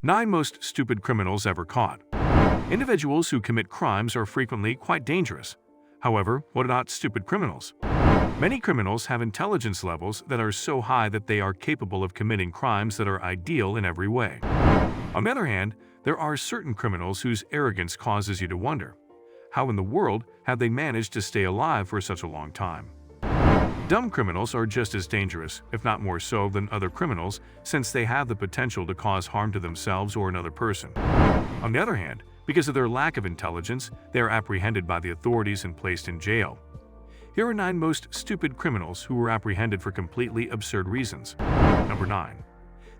9 Most Stupid Criminals Ever Caught. Individuals who commit crimes are frequently quite dangerous. However, what about stupid criminals? Many criminals have intelligence levels that are so high that they are capable of committing crimes that are ideal in every way. On the other hand, there are certain criminals whose arrogance causes you to wonder, how in the world have they managed to stay alive for such a long time? Dumb criminals are just as dangerous, if not more so, than other criminals, since they have the potential to cause harm to themselves or another person. On the other hand, because of their lack of intelligence, they are apprehended by the authorities and placed in jail. Here are 9 most stupid criminals who were apprehended for completely absurd reasons. Number 9.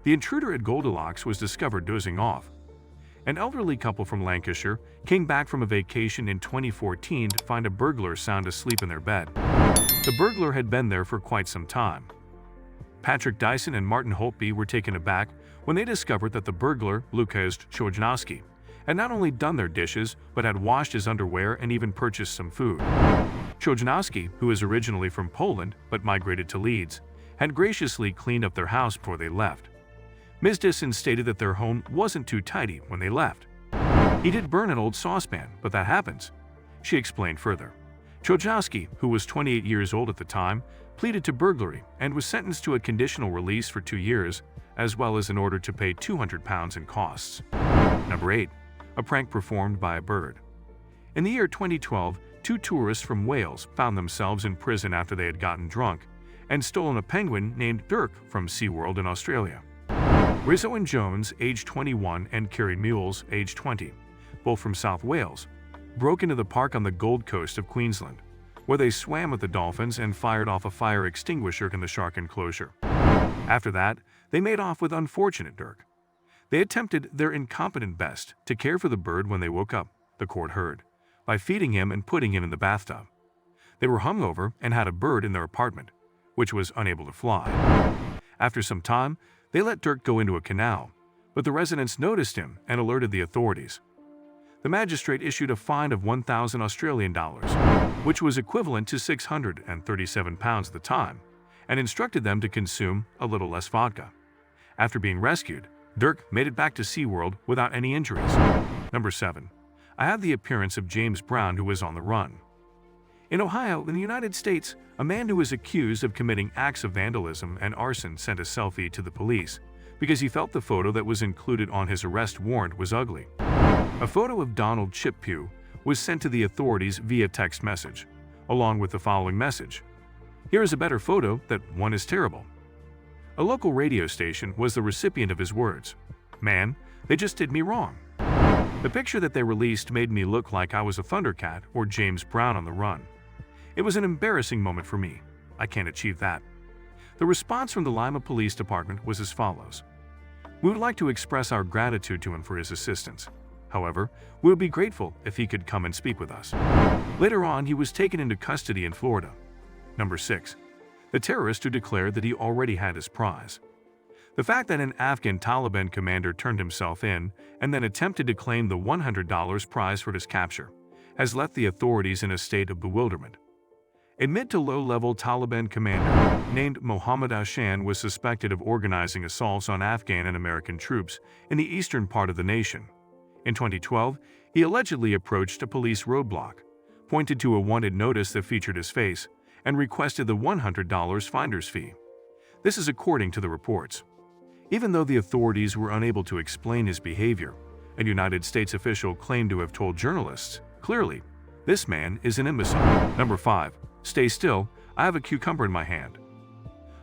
The intruder at Goldilocks was discovered dozing off. An elderly couple from Lancashire came back from a vacation in 2014 to find a burglar sound asleep in their bed. The burglar had been there for quite some time. Patrick Dyson and Martin Holtby were taken aback when they discovered that the burglar, Lukasz Chojnowski, had not only done their dishes but had washed his underwear and even purchased some food. Chojnowski, who is originally from Poland but migrated to Leeds, had graciously cleaned up their house before they left. Ms. Dyson stated that their home wasn't too tidy when they left. He did burn an old saucepan, but that happens, she explained further. Chojnowski, who was 28 years old at the time, pleaded to burglary and was sentenced to a conditional release for 2 years, as well as an order to pay £200 in costs. Number 8. A prank performed by a bird. In the year 2012, 2 tourists from Wales found themselves in prison after they had gotten drunk and stolen a penguin named Dirk from SeaWorld in Australia. Rizzo and Jones, age 21, and Kerry Mules, age 20, both from South Wales, broke into the park on the Gold Coast of Queensland, where they swam with the dolphins and fired off a fire extinguisher in the shark enclosure. After that, they made off with unfortunate Dirk. They attempted their incompetent best to care for the bird when they woke up, the court heard, by feeding him and putting him in the bathtub. They were hungover and had a bird in their apartment, which was unable to fly. After some time, they let Dirk go into a canal, but the residents noticed him and alerted the authorities. The magistrate issued a fine of $1,000 Australian, which was equivalent to £637 at the time, and instructed them to consume a little less vodka. After being rescued, Dirk made it back to SeaWorld without any injuries. Number 7. I had the appearance of James Brown, who was on the run. In Ohio, in the United States, a man who was accused of committing acts of vandalism and arson sent a selfie to the police because he felt the photo that was included on his arrest warrant was ugly. A photo of Donald Chippew was sent to the authorities via text message, along with the following message: "Here is a better photo that one is terrible." A local radio station was the recipient of his words. "Man, they just did me wrong." The picture that they released made me look like I was a Thundercat or James Brown on the run. It was an embarrassing moment for me. I can't achieve that. The response from the Lima Police Department was as follows: "We would like to express our gratitude to him for his assistance. However, we would be grateful if he could come and speak with us." Later on, he was taken into custody in Florida. Number 6. The terrorist who declared that he already had his prize. The fact that an Afghan Taliban commander turned himself in and then attempted to claim the $100 prize for his capture has left the authorities in a state of bewilderment. A mid to low-level Taliban commander named Mohammed Ashan was suspected of organizing assaults on Afghan and American troops in the eastern part of the nation. In 2012, he allegedly approached a police roadblock, pointed to a wanted notice that featured his face, and requested the $100 finder's fee. This is according to the reports. Even though the authorities were unable to explain his behavior, a United States official claimed to have told journalists, "Clearly, this man is an imbecile." Number 5. Stay still, I have a cucumber in my hand.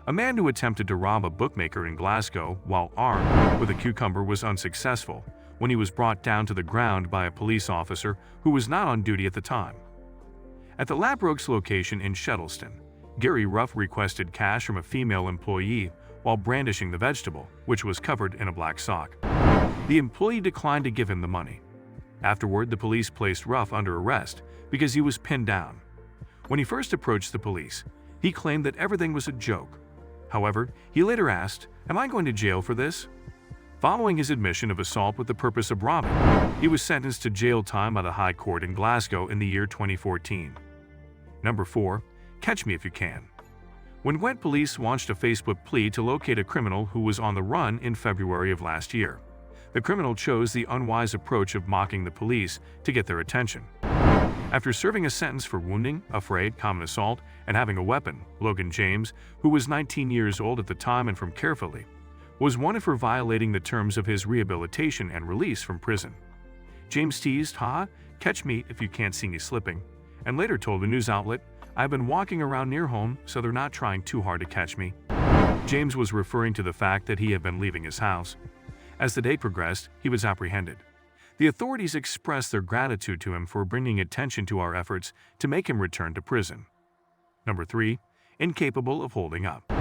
A man who attempted to rob a bookmaker in Glasgow while armed with a cucumber was unsuccessful when he was brought down to the ground by a police officer who was not on duty at the time. At the Ladbrokes location in Shettleston, Gary Ruff requested cash from a female employee while brandishing the vegetable, which was covered in a black sock. The employee declined to give him the money. Afterward, the police placed Ruff under arrest because he was pinned down. When he first approached the police, he claimed that everything was a joke. However, he later asked, "Am I going to jail for this?" Following his admission of assault with the purpose of robbing, he was sentenced to jail time by the High Court in Glasgow in the year 2014. Number 4. Catch me if you can. When Gwent police launched a Facebook plea to locate a criminal who was on the run in February of last year, The criminal chose the unwise approach of mocking the police to get their attention. After serving a sentence for wounding, afraid, common assault, and having a weapon, Logan James, who was 19 years old at the time and from Carefully, was wanted for violating the terms of his rehabilitation and release from prison. James teased, catch me if you can't see me slipping, and later told a news outlet, I've been walking around near home, so they're not trying too hard to catch me. James was referring to the fact that he had been leaving his house. As the day progressed, he was apprehended. The authorities expressed their gratitude to him for bringing attention to our efforts to make him return to prison. Number 3. Incapable of holding up.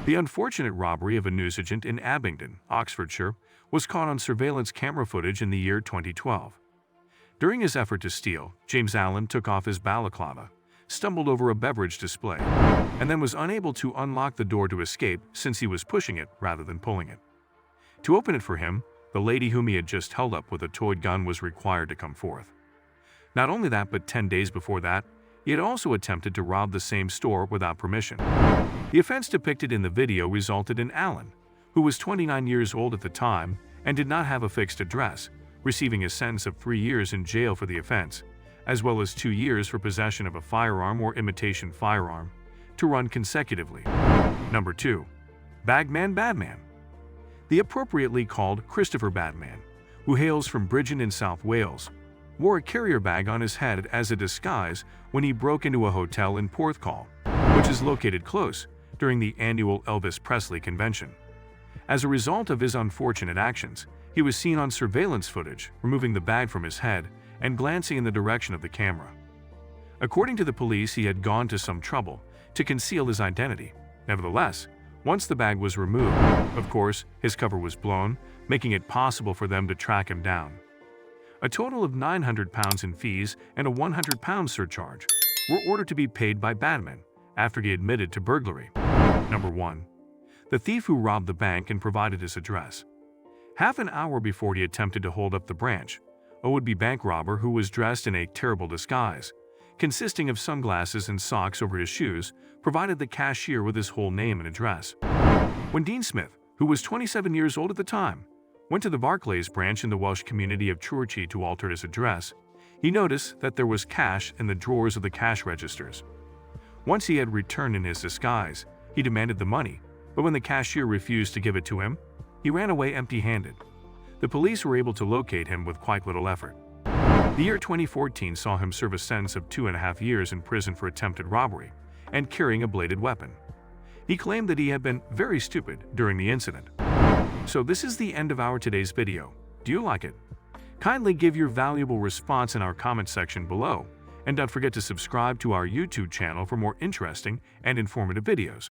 The unfortunate robbery of a newsagent in Abingdon, Oxfordshire, was caught on surveillance camera footage in the year 2012. During his effort to steal, James Allen took off his balaclava, stumbled over a beverage display, and then was unable to unlock the door to escape since he was pushing it rather than pulling it. To open it for him, the lady whom he had just held up with a toy gun was required to come forth. Not only that, but 10 days before that, he had also attempted to rob the same store without permission. The offense depicted in the video resulted in Allen, who was 29 years old at the time and did not have a fixed address, receiving a sentence of 3 years in jail for the offense, as well as 2 years for possession of a firearm or imitation firearm, to run consecutively. Number 2. Bagman Batman. The appropriately called Christopher Batman, who hails from Bridgend in South Wales, wore a carrier bag on his head as a disguise when he broke into a hotel in Porthcawl, which is located close, during the annual Elvis Presley convention. As a result of his unfortunate actions, he was seen on surveillance footage removing the bag from his head and glancing in the direction of the camera. According to the police, he had gone to some trouble to conceal his identity. Nevertheless, once the bag was removed, of course, his cover was blown, making it possible for them to track him down. A total of £900 in fees and a £100 surcharge were ordered to be paid by Batman after he admitted to burglary. Number 1. The thief who robbed the bank and provided his address. Half an hour before he attempted to hold up the branch, a would-be bank robber who was dressed in a terrible disguise, consisting of sunglasses and socks over his shoes, provided the cashier with his whole name and address. When Dean Smith, who was 27 years old at the time, went to the Barclays branch in the Welsh community of Chorley to alter his address, he noticed that there was cash in the drawers of the cash registers. Once he had returned in his disguise, he demanded the money, but when the cashier refused to give it to him, he ran away empty-handed. The police were able to locate him with quite little effort. The year 2014 saw him serve a sentence of 2.5 years in prison for attempted robbery and carrying a bladed weapon. He claimed that he had been very stupid during the incident. So this is the end of our today's video. Do you like it? Kindly give your valuable response in our comment section below, and don't forget to subscribe to our YouTube channel for more interesting and informative videos.